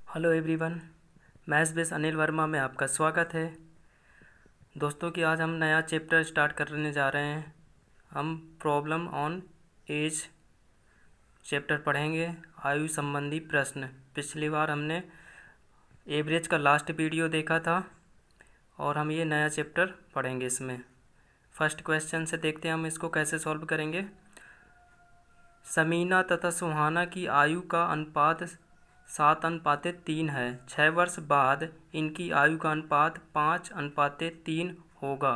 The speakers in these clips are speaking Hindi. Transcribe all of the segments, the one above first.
Hello everyone, maths base Anil Verma में आपका स्वागत है। दोस्तों कि आज हम नया चैप्टर स्टार्ट करने जा रहे हैं। हम प्रॉब्लम ऑन एज चैप्टर पढ़ेंगे, आयु संबंधी प्रश्न। पिछली बार हमने एवरेज का लास्ट वीडियो देखा था और हम ये नया चैप्टर पढ़ेंगे। इसमें फर्स्ट क्वेश्चन से देखते हैं हम इसको कैसे सॉल्व करेंगे। समीना तथा सुहाना की आयु का अनुपात 7:3 है। 6 वर्ष बाद इनकी आयु का अनुपात 5:3 होगा।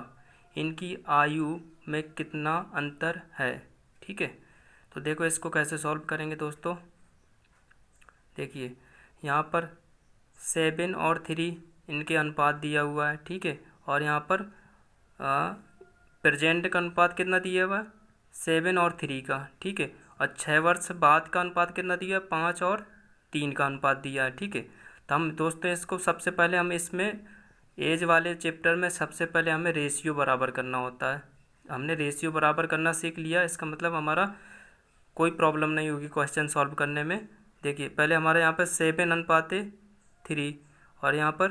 इनकी आयु में कितना अंतर है? ठीक है, तो देखो इसको कैसे सॉल्व करेंगे दोस्तों। देखिए यहाँ पर 7 और 3 इनके अनुपात दिया हुआ है। ठीक है, और यहाँ पर प्रेजेंट का अनुपात कितना दिया हुआ है? 7 और 3 का। ठीक है, और 6 वर्ष बाद का अनुपात कितना दिया है? 5 और 3 का अनुपात दिया है। ठीक है, तो हम दोस्तों इसको सबसे पहले हम इसमें एज वाले चैप्टर में सबसे पहले हमें रेशियो बराबर करना होता है। हमने रेशियो बराबर करना सीख लिया, इसका मतलब हमारा कोई प्रॉब्लम नहीं होगी क्वेश्चन सॉल्व करने में। देखिए पहले हमारे यहाँ पर 7:3 और यहाँ पर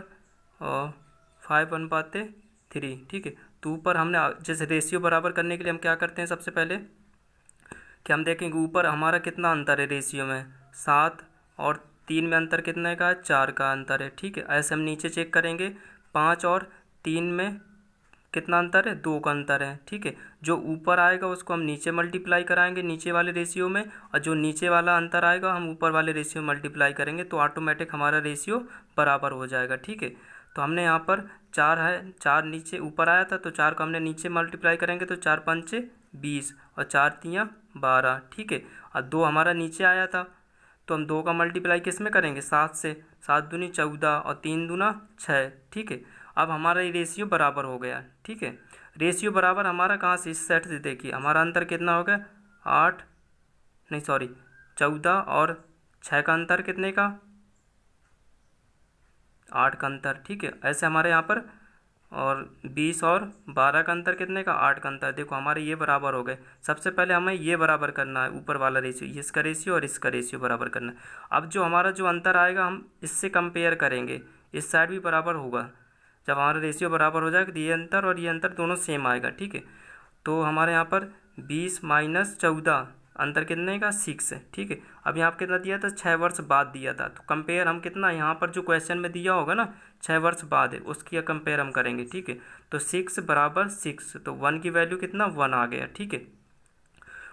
5:3। ठीक है, तो ऊपर हमने जैसे रेशियो बराबर करने के लिए हम क्या करते हैं, सबसे पहले कि हम देखेंगे ऊपर हमारा कितना अंतर है रेशियो में। 7 और 3 में अंतर कितने का है? 4 का अंतर है। ठीक है, ऐसे हम नीचे चेक करेंगे 5 और 3 में कितना अंतर है? 2 का अंतर है। ठीक है, जो ऊपर आएगा उसको हम नीचे मल्टीप्लाई कराएंगे नीचे वाले रेशियो में, और जो नीचे वाला अंतर आएगा हम ऊपर वाले रेशियो में मल्टीप्लाई करेंगे, तो ऑटोमेटिक हमारा रेशियो बराबर हो जाएगा। ठीक है, तो हमने यहाँ पर 4 है, 4 नीचे ऊपर आया था तो 4 को हमने नीचे मल्टीप्लाई करेंगे तो 4 पंचे 20 और 4 तियाँ 12। ठीक है, और 2 हमारा नीचे आया था तो हम 2 का मल्टीप्लाई किस में करेंगे? 7 से। 7 दूनी 14 और 3 दूना 6। ठीक है, अब हमारा ये रेशियो बराबर हो गया। ठीक है, रेशियो बराबर हमारा कहाँ से? इस सेट से। देखिए हमारा अंतर कितना हो गया? 14 और 6 का अंतर कितने का? 8 का अंतर। ठीक है, ऐसे हमारे यहाँ पर और 20 और 12 का अंतर कितने का? 8 का अंतर। देखो हमारे ये बराबर हो गए। सबसे पहले हमें ये बराबर करना है, ऊपर वाला रेशियो, इसका रेशियो और इसका रेशियो बराबर करना है। अब जो हमारा जो अंतर आएगा हम इससे कंपेयर करेंगे, इस साइड भी बराबर होगा। जब हमारा रेशियो बराबर हो जाएगा तो ये अंतर और ये अंतर दोनों सेम आएगा। ठीक है, तो हमारे यहाँ पर 20 माइनस 14 अंतर कितने का? 6 है। ठीक है, अब यहाँ पर कितना दिया था? 6 वर्ष बाद दिया था, तो कंपेयर हम कितना यहाँ पर जो क्वेश्चन में दिया होगा ना 6 वर्ष बाद है उसकी कंपेयर हम करेंगे। ठीक है, तो 6 बराबर 6, तो 1 की वैल्यू कितना? 1 आ गया। ठीक है,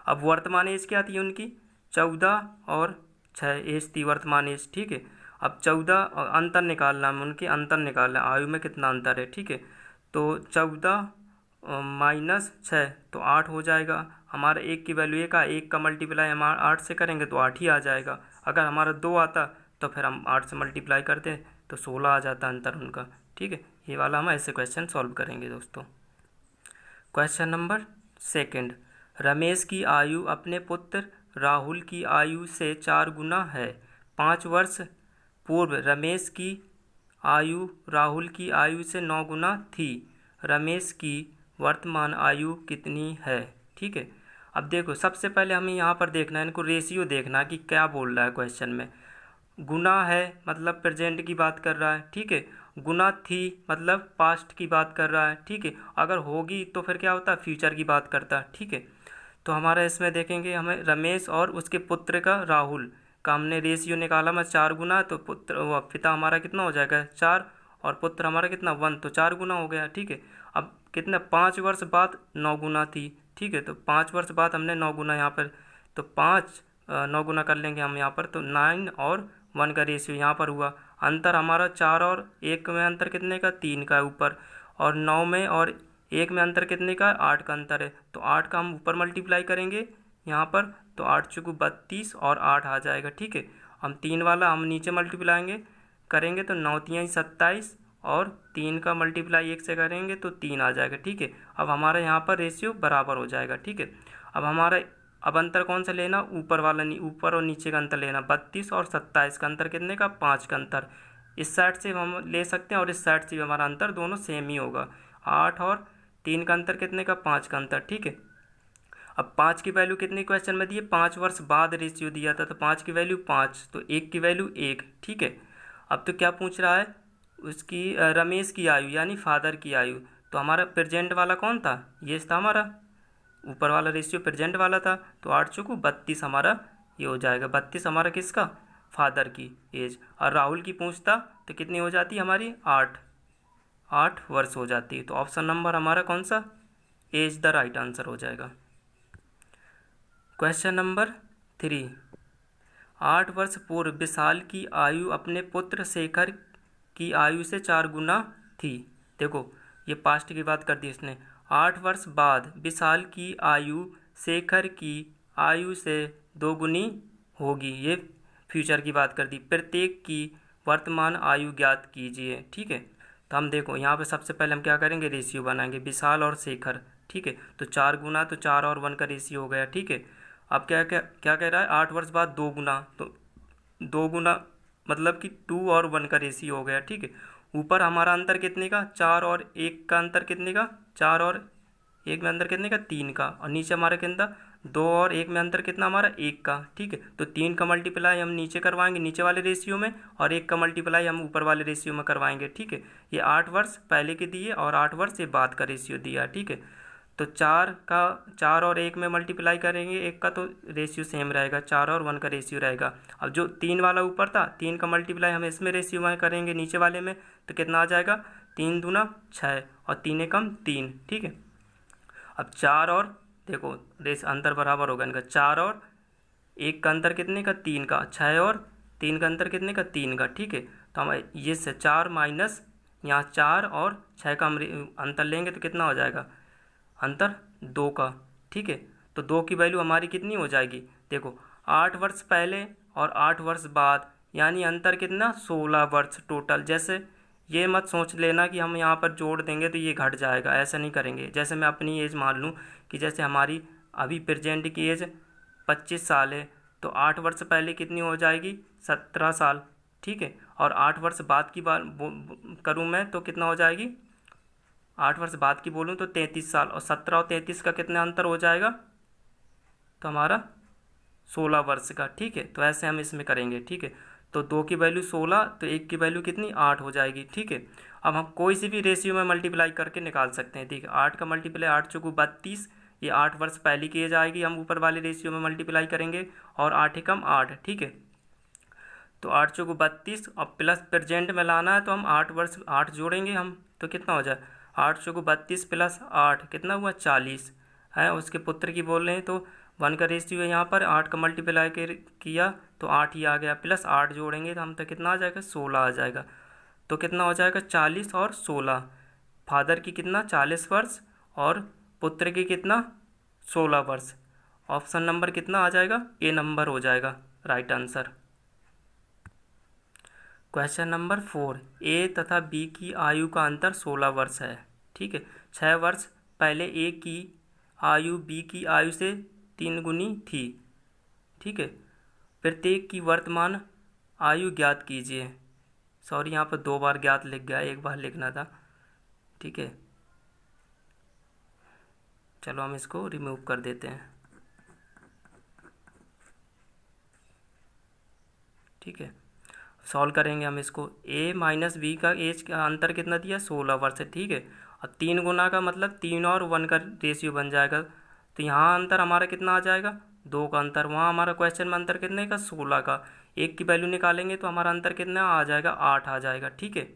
अब वर्तमान एज क्या थी उनकी? 14 और 6 एज थी वर्तमान एज। ठीक है, अब 14 अंतर निकालना है, उनके अंतर निकालना है, आयु में कितना अंतर है। ठीक है, तो 14 माइनस 6 तो 8 हो जाएगा। हमारा 1 की वैल्यू 1 1 का मल्टीप्लाई हम 8 से करेंगे तो 8 ही आ जाएगा। अगर हमारा 2 आता तो फिर हम 8 से मल्टीप्लाई करते तो 16 आ जाता अंतर उनका। ठीक है, ये वाला हम ऐसे क्वेश्चन सॉल्व करेंगे दोस्तों। क्वेश्चन नंबर 2, रमेश की आयु अपने पुत्र राहुल की आयु से 4 गुना है। 5 वर्ष पूर्व रमेश की आयु राहुल की आयु से 9 गुना थी। रमेश की वर्तमान आयु कितनी है? ठीक है, अब देखो सबसे पहले हमें यहाँ पर देखना है, इनको रेशियो देखना है कि क्या बोल रहा है क्वेश्चन में। गुना है मतलब प्रेजेंट की बात कर रहा है। ठीक है, गुना थी मतलब पास्ट की बात कर रहा है। ठीक है, अगर होगी तो फिर क्या होता है? फ्यूचर की बात करता है। ठीक है, तो हमारा इसमें देखेंगे हमें रमेश और उसके पुत्र का राहुल का हमने रेशियो निकाला में 4 गुना, तो पुत्र वो पिता हमारा कितना हो जाएगा? 4 और पुत्र हमारा कितना? 1, तो 4 गुना हो गया। ठीक है, अब कितना? 5 वर्ष बाद 9 गुना थी। ठीक है, तो 5 वर्ष बाद हमने 9 गुना यहाँ पर, तो 5 9 गुना कर लेंगे हम यहाँ पर, तो 9 और 1 का रेशियो यहाँ पर हुआ। अंतर हमारा 4 और 1 में अंतर कितने का? 3 का ऊपर, और 9 में और 1 में अंतर कितने का? 8 का अंतर है, तो 8 का हम ऊपर मल्टीप्लाई करेंगे यहाँ पर, तो 8 चौको 32 और 8 आ जाएगा। ठीक है, हम 3 वाला हम नीचे मल्टीप्लाई करेंगे तो 9 तियाँ 27 और 3 का मल्टीप्लाई 1 से करेंगे तो 3 आ जाएगा। ठीक है, अब हमारा यहाँ पर रेशियो बराबर हो जाएगा। ठीक है, अब हमारा अब अंतर कौन सा लेना? ऊपर वाला, ऊपर और नीचे का अंतर लेना। 32 और 27 का अंतर कितने का? 5 का अंतर। इस साइड से हम ले सकते हैं और इस साइड से भी हमारा अंतर दोनों सेम ही होगा। 8 और 3 का अंतर कितने का? 5 का अंतर। ठीक है, अब 5 की वैल्यू कितनी क्वेश्चन में दी है? 5 वर्ष बाद रेशियो दिया था, तो 5 की वैल्यू 5, तो 1 की वैल्यू 1। ठीक है, अब तो क्या पूछ रहा है, उसकी रमेश की आयु यानी फादर की आयु। तो हमारा प्रेजेंट वाला कौन था, ये था हमारा ऊपर वाला रेशियो प्रेजेंट वाला था। तो 8 चौको 32 हमारा ये हो जाएगा। 32 हमारा किसका, फादर की एज। और राहुल की पूछता तो कितनी हो जाती हमारी, 8 वर्ष हो जाती है। तो ऑप्शन नंबर हमारा कौन सा, एज द राइट आंसर हो जाएगा। क्वेश्चन नंबर 3, 8 वर्ष पूर्व विशाल की आयु अपने पुत्र शेखर की आयु से 4 गुना थी। देखो ये पास्ट की बात कर दी इसने। 8 वर्ष बाद विशाल की आयु शेखर की आयु से 2 गुनी होगी, ये फ्यूचर की बात कर दी। प्रत्येक की वर्तमान आयु ज्ञात कीजिए। ठीक है, तो हम देखो यहाँ पे सबसे पहले हम क्या करेंगे, रेशियो बनाएंगे विशाल और शेखर। ठीक है, तो 4 गुना, तो 4 और 1 का रेशियो हो गया। ठीक है, अब क्या क्या क्या कह रहा है, 8 वर्ष बाद 2 गुना, तो 2 गुना मतलब कि 2 और 1 का रेशियो हो गया। ठीक है, ऊपर हमारा अंतर कितने का, 4 और 1 का अंतर कितने का, 4 और 1 में अंतर कितने का, 3 का। और नीचे हमारे के अंदर 2 और 1 में अंतर कितना हमारा, 1 का। ठीक है, तो 3 का मल्टीप्लाई हम नीचे करवाएंगे नीचे वाले रेशियो में, और 1 का मल्टीप्लाई हम ऊपर वाले रेशियो में करवाएंगे। ठीक है, ये 8 वर्ष पहले के दिए और 8 वर्ष ये बाद का रेशियो दिया। ठीक है, तो 4 और 1 में मल्टीप्लाई करेंगे 1 का, तो रेशियो सेम रहेगा, 4 और 1 का रेशियो रहेगा। अब जो 3 वाला ऊपर था, 3 का मल्टीप्लाई हम इसमें रेशियो में करेंगे नीचे वाले में, तो कितना आ जाएगा, 3 दूना 6 और 3 एकम 3। ठीक है, अब 4 और देखो रेस अंतर बराबर होगा इनका, 4 और 1 का अंतर कितने का, 3 का। 6 और 3 का अंतर कितने का, 3 का। ठीक है, तो हम ये से 4 माइनस यहाँ 4 और 6 का हम अंतर लेंगे तो कितना हो जाएगा, अंतर 2 का। ठीक है, तो 2 की वैल्यू हमारी कितनी हो जाएगी, देखो 8 वर्ष पहले और 8 वर्ष बाद, यानी अंतर कितना, 16 वर्ष टोटल। जैसे ये मत सोच लेना कि हम यहाँ पर जोड़ देंगे तो ये घट जाएगा, ऐसा नहीं करेंगे। जैसे मैं अपनी एज मान लूँ कि जैसे हमारी अभी प्रेजेंट की एज 25 साल है, तो 8 वर्ष पहले कितनी हो जाएगी, 17 साल। ठीक है, और 8 वर्ष बाद की बात करूँ मैं तो कितना हो जाएगी, 8 वर्ष बाद की बोलूँ तो 33 साल, और 17 और 33 का कितना अंतर हो जाएगा, तो हमारा 16 वर्ष का। ठीक है, तो ऐसे हम इसमें करेंगे। ठीक है, तो 2 की वैल्यू 16, तो 1 की वैल्यू कितनी, 8 हो जाएगी। ठीक है, अब हम कोई सी भी रेशियो में मल्टीप्लाई करके निकाल सकते हैं। ठीक है, 8 का मल्टीप्लाई 8 चौको 32, ये 8 वर्ष पहले की एज आएगी, हम ऊपर वाले रेशियो में मल्टीप्लाई करेंगे, और 8 एकम 8। ठीक है, तो 8 चौको 32 और प्लस प्रेजेंट में लाना है तो हम 8 वर्ष 8 जोड़ेंगे हम, तो कितना हो जाए, 8 चौको 32 प्लस 8 कितना हुआ, 40 है। उसके पुत्र की बोल रहे हैं तो 1 का रेशियो है यहाँ पर, 8 का मल्टीप्लाई किया तो 8 ही आ गया, प्लस 8 जोड़ेंगे तो हम तो कितना आ जाएगा, 16 आ जाएगा। तो कितना हो जाएगा, 40 और 16, फादर की कितना 40 वर्ष और पुत्र की कितना 16 वर्ष। ऑप्शन नंबर कितना आ जाएगा, ए नंबर हो जाएगा राइट आंसर। क्वेश्चन नंबर 4, ए तथा बी की आयु का अंतर 16 वर्ष है। ठीक है, 6 वर्ष पहले ए की आयु बी की आयु से 3 गुनी थी। ठीक है, प्रत्येक की वर्तमान आयु ज्ञात कीजिए। सॉरी, यहाँ पर 2 बार ज्ञात लिख गया, 1 बार लिखना था। ठीक है, चलो हम इसको रिमूव कर देते हैं। ठीक है, सॉल्व करेंगे हम इसको। ए माइनस बी का एज का अंतर कितना दिया, 16 वर्ष है। ठीक है, और 3 गुना का मतलब 3 और 1 का रेशियो बन जाएगा, तो यहाँ अंतर हमारा कितना आ जाएगा, 2 का अंतर। वहाँ हमारा क्वेश्चन में अंतर कितने का, 16 का। 1 की वैल्यू निकालेंगे तो हमारा अंतर कितना आ जाएगा, 8 आ जाएगा। ठीक है,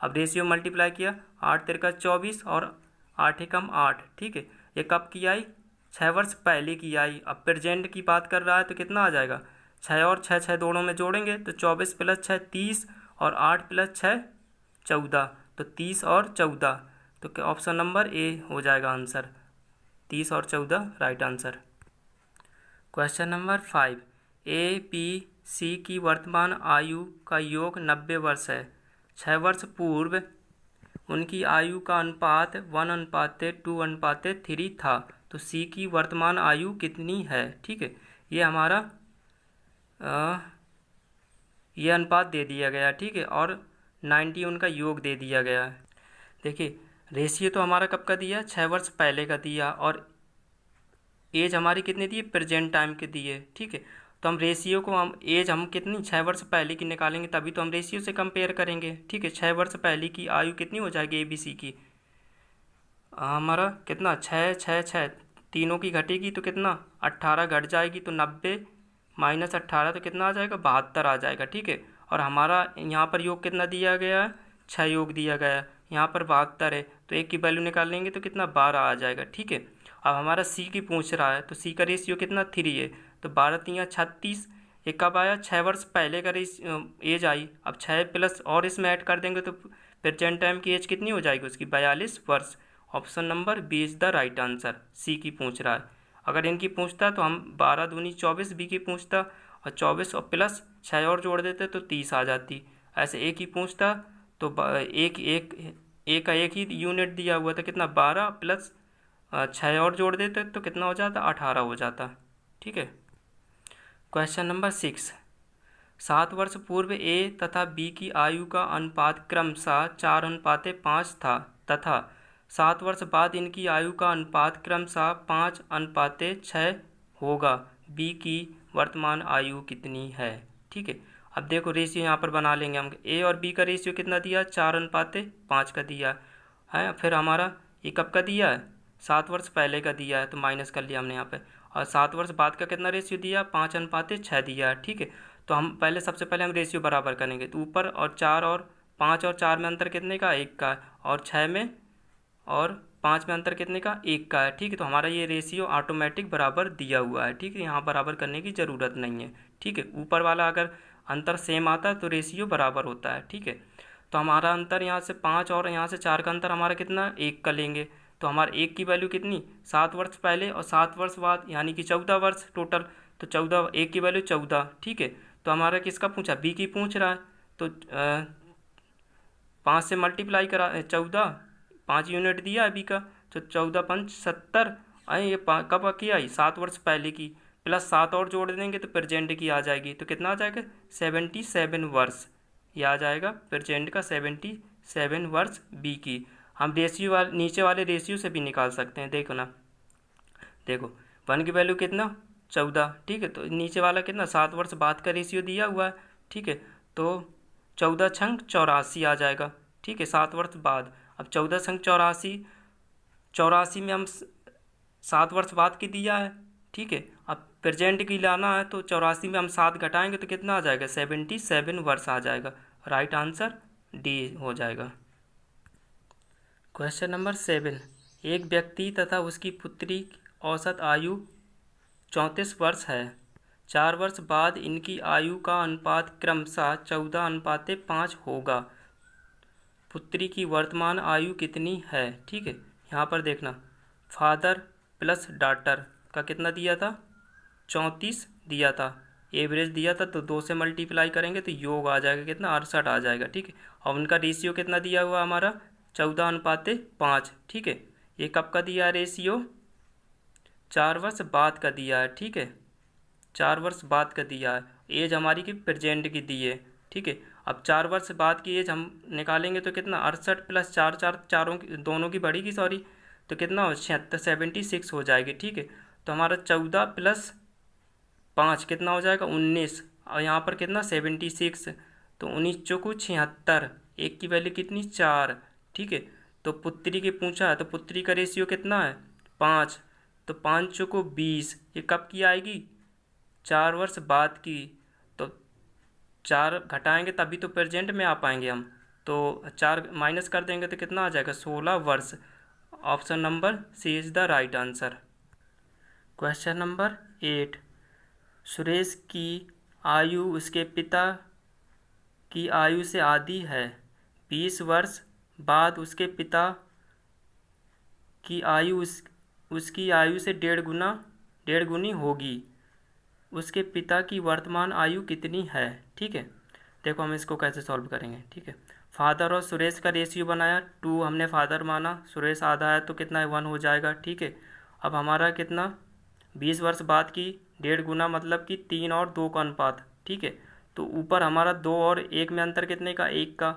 अब रेशियो मल्टीप्लाई किया, 8 तिरका 24 और 8 एकम 8। ठीक है, ये कब की आई, 6 वर्ष पहले की आई। अब प्रेजेंट की बात कर रहा है तो कितना आ जाएगा, 6 और 6 6 दोनों में जोड़ेंगे तो 24 प्लस 6 30, और 8 प्लस 6 14, तो 30 और 14, तो ऑप्शन नंबर ए हो जाएगा आंसर, 30 और 14 right answer. Question number 5, A P C की वर्तमान आयु का योग 90 वर्ष है। 6 वर्ष पूर्व उनकी आयु का अनुपात 1:2:3 था, तो सी की वर्तमान आयु कितनी है। ठीक है, ये हमारा ये अनुपात दे दिया गया। ठीक है, और 90 उनका योग दे दिया गया है। देखिए रेशियो तो हमारा कब का दिया, 6 वर्ष पहले का दिया, और एज हमारी कितनी दी है, प्रेजेंट टाइम के दिए। ठीक है, तो हम रेशियो को हम एज हम कितनी 6 वर्ष पहले की निकालेंगे, तभी तो हम रेशियो से कंपेयर करेंगे। ठीक है, 6 वर्ष पहले की आयु कितनी हो जाएगी ABC की, हमारा कितना 6 तीनों की घटेगी तो कितना 18 घट जाएगी, तो 90 माइनस 18 तो कितना आ जाएगा 72 आ जाएगा। ठीक है, और हमारा यहाँ पर योग कितना दिया गया है, 6 योग दिया गया है, यहाँ पर 72 है, तो एक की वैल्यू निकाल लेंगे तो कितना 12 आ जाएगा। ठीक है, अब हमारा C की पूछ रहा है, तो C का रेशियो कितना 3 है, तो 12 3 36, ये कब आया 6 वर्ष पहले का एज आई। अब 6 प्लस और इसमें ऐड कर देंगे तो प्रेजेंट टाइम की एज कितनी हो जाएगी उसकी 42 वर्ष। Option number B is the right answer. C की पूछ रहा है, अगर इनकी पूछता तो हम 12 दूनी 24, B की पूछता और 24 और प्लस 6 और जोड़ देते तो 30 आ जाती। ऐसे A की पूछता तो एक का एक ही यूनिट दिया हुआ था, कितना 12 प्लस 6 और जोड़ देते तो कितना हो जाता 18 हो जाता। ठीक है, क्वेश्चन नंबर 6, 7 वर्ष पूर्व A तथा B की आयु का अनुपात क्रमशः 4:5 था तथा 7 वर्ष बाद इनकी आयु का अनुपात क्रमशः 5:6 होगा। B की वर्तमान आयु कितनी है। ठीक है, अब देखो रेशियो यहाँ पर बना लेंगे हम। A और B का रेशियो कितना दिया 4:5 का दिया है, फिर हमारा ये कब का दिया है 7 वर्ष पहले का दिया है, तो माइनस कर लिया हमने यहाँ पे, और 7 वर्ष बाद का कितना रेशियो दिया 5:6 दिया है। ठीक है, तो हम पहले सबसे पहले हम रेशियो बराबर करेंगे, तो ऊपर और 4 और 5 और 4 में अंतर कितने का 1 का, और 6 में और 5 में अंतर कितने का 1 का है। ठीक है, तो हमारा ये रेशियो ऑटोमेटिक बराबर दिया हुआ है। ठीक है, यहाँ बराबर करने की ज़रूरत नहीं है। ठीक है, ऊपर वाला अगर अंतर सेम आता है तो रेशियो बराबर होता है। ठीक है, तो हमारा अंतर यहाँ से 5 और यहाँ से 4 का अंतर हमारा कितना 1 का लेंगे, तो हमारे 1 की वैल्यू कितनी 7 वर्ष पहले और 7 वर्ष बाद, यानी कि 14 वर्ष टोटल, तो 14 1 की वैल्यू 14। ठीक है, तो हमारा किसका पूछा B की पूछ रहा है, तो 5 से मल्टीप्लाई करा 14, 5 यूनिट दिया है B का, तो 14 5 70, ये कब की आई 7 वर्ष पहले की, प्लस 7 और जोड़ देंगे तो प्रेजेंट की आ जाएगी, तो कितना आ जाएगा 77 वर्ष, ये आ जाएगा प्रेजेंट का 77 वर्ष B की। हम रेशियो वाले नीचे वाले रेशियो से भी निकाल सकते हैं। देखो ना, देखो 1 की वैल्यू कितना 14। ठीक है, तो नीचे वाला कितना 7 वर्ष बाद का रेशियो दिया हुआ है। ठीक है, तो 14 छंग 84 आ जाएगा। ठीक है, 7 वर्ष बाद, अब 14 छंग 84, 84 में हम 7 वर्ष बाद की दिया है। ठीक है, अब प्रेजेंट की लाना है, तो 84 में हम 7 घटाएंगे तो कितना आ जाएगा 77 वर्ष आ जाएगा। राइट आंसर डी हो जाएगा। क्वेश्चन नंबर 7, एक व्यक्ति तथा उसकी पुत्री की औसत आयु 34 वर्ष है। 4 वर्ष बाद इनकी आयु का अनुपात क्रमशः 14:5 होगा। पुत्री की वर्तमान आयु कितनी है। ठीक है, यहाँ पर देखना फादर प्लस डॉटर का कितना दिया था 34 दिया था, एवरेज दिया था, तो 2 से मल्टीप्लाई करेंगे तो योग आ जाएगा कितना 68 आ जाएगा। ठीक है, और उनका रेशियो कितना दिया हुआ हमारा 14:5। ठीक है, ये कब का दिया है रेशियो 4 वर्ष बाद का दिया है। ठीक है, 4 वर्ष बाद का दिया है, एज हमारी की प्रेजेंट की दी है। ठीक है, अब 4 वर्ष बाद की एज हम निकालेंगे तो कितना 68 प्लस 4 चारों की दोनों की बढ़ेगी सॉरी, तो कितना हो 76 हो जाएगी। ठीक है, तो हमारा 14 प्लस 5 कितना हो जाएगा 19, और यहाँ पर कितना 76, तो 19 चौको 76, एक की वैल्यू कितनी 4। ठीक है, तो पुत्री के पूछा है, तो पुत्री का रेशियो कितना है 5, तो 5 चौको 20, ये कब की आएगी 4 वर्ष बाद की, तो 4 घटाएंगे तभी तो प्रेजेंट में आ पाएंगे हम, तो 4 माइनस कर देंगे तो कितना आ जाएगा 16 वर्ष। Option number C is the right answer. Question number 8, Suresh की आयु उसके पिता की आयु से आधी है। 20 वर्ष बाद उसके पिता की आयु उसकी आयु से 1.5 गुनी होगी। उसके पिता की वर्तमान आयु कितनी है। ठीक है, देखो हम इसको कैसे सॉल्व करेंगे। ठीक है, फादर और सुरेश का रेशियो बनाया, 2 हमने फादर माना, सुरेश आधा है तो कितना है 1 हो जाएगा। ठीक है, अब हमारा कितना 20 वर्ष बाद की 1.5 गुना मतलब कि 3 और 2 का अनुपात। ठीक है, तो ऊपर हमारा 2 और 1 में अंतर कितने का 1 का,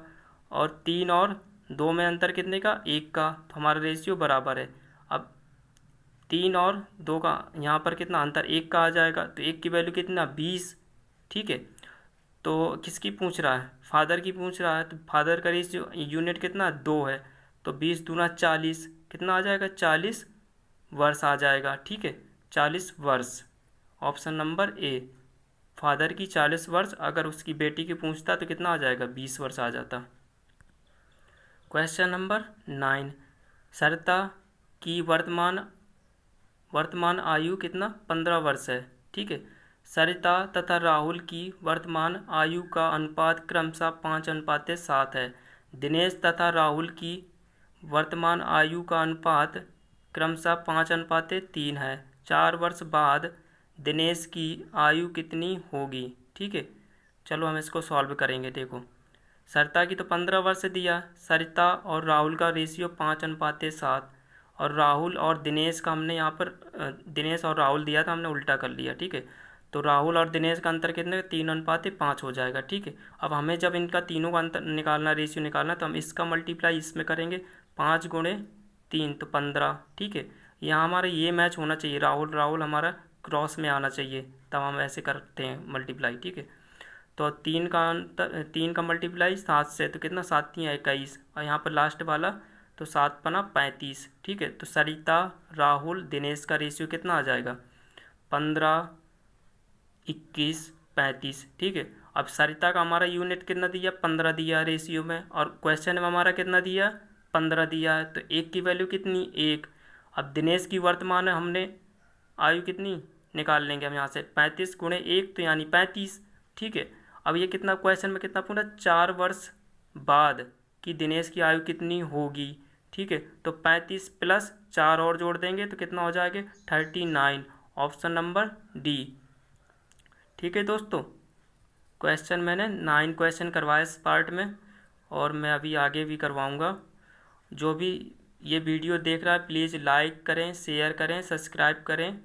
और 3 और 2 में अंतर कितने का 1 का, तो हमारा रेशियो बराबर है। अब 3 और 2 का यहाँ पर कितना अंतर, 1 का आ जाएगा, तो 1 की वैल्यू कितना 20, ठीक है। तो किसकी पूछ रहा है, फादर की पूछ रहा है, तो फादर का रेशियो यूनिट कितना 2 है, तो 20 दूना 40, कितना आ जाएगा 40 वर्ष आ जाएगा, ठीक है, 40 वर्ष। ऑप्शन नंबर ए, फादर की 40 वर्ष, अगर उसकी बेटी की पूछता तो कितना आ जाएगा 20 वर्ष आ जाता। क्वेश्चन नंबर 9, सरिता की वर्तमान आयु कितना 15 वर्ष है, ठीक है। सरिता तथा राहुल की वर्तमान आयु का अनुपात क्रमशः 5:7 है। दिनेश तथा राहुल की वर्तमान आयु का अनुपात क्रमशः 5:3 है। 4 वर्ष बाद दिनेश की आयु कितनी होगी, ठीक है। चलो हम इसको सॉल्व करेंगे। देखो, सरिता की तो 15 वर्ष दिया, सरिता और राहुल का रेशियो 5:7, और राहुल और दिनेश का हमने यहाँ पर दिनेश और राहुल दिया था, हमने उल्टा कर लिया, ठीक है। तो राहुल और दिनेश का अंतर कितने 3:5 हो जाएगा, ठीक है। अब हमें जब इनका तीनों का अंतर निकालना, रेशियो निकालना, तो हम इसका मल्टीप्लाई इसमें करेंगे, 5 × 3 तो 15, ठीक है। यहाँ हमारा ये मैच होना चाहिए, राहुल राहुल हमारा क्रॉस में आना चाहिए, तब हम ऐसे करते हैं मल्टीप्लाई, ठीक है। तो 3 का मल्टीप्लाई 7 से, तो कितना 7 × 21, और यहाँ पर लास्ट वाला तो 7 × 35, ठीक है। तो सरिता राहुल दिनेश का रेशियो कितना आ जाएगा 15, 21, 35, ठीक है। अब सरिता का हमारा यूनिट कितना दिया 15 दिया रेशियो में, और क्वेश्चन में हमारा कितना दिया 15 दिया है, तो 1 की वैल्यू कितनी 1। अब दिनेश की वर्तमान हमने आयु कितनी निकाल लेंगे हम यहाँ से, 35 × 1 तो यानी 35, ठीक है। अब ये कितना क्वेश्चन में कितना पूरा 4 वर्ष बाद कि दिनेश की आयु कितनी होगी, ठीक है। तो 35 + 4 और जोड़ देंगे तो कितना हो जाएगा 39, ऑप्शन नंबर डी, ठीक है दोस्तों। क्वेश्चन मैंने 9 क्वेश्चन करवाए इस पार्ट में, और मैं अभी आगे भी करवाऊँगा। जो भी ये वीडियो देख रहा है प्लीज़ लाइक करें, शेयर करें, सब्सक्राइब करें।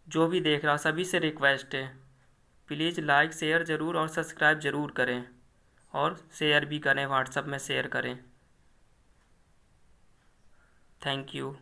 जो भी देख रहा सभी से रिक्वेस्ट है, प्लीज़ लाइक शेयर ज़रूर और सब्सक्राइब ज़रूर करें, और शेयर भी करें, व्हाट्सएप में शेयर करें। Thank you.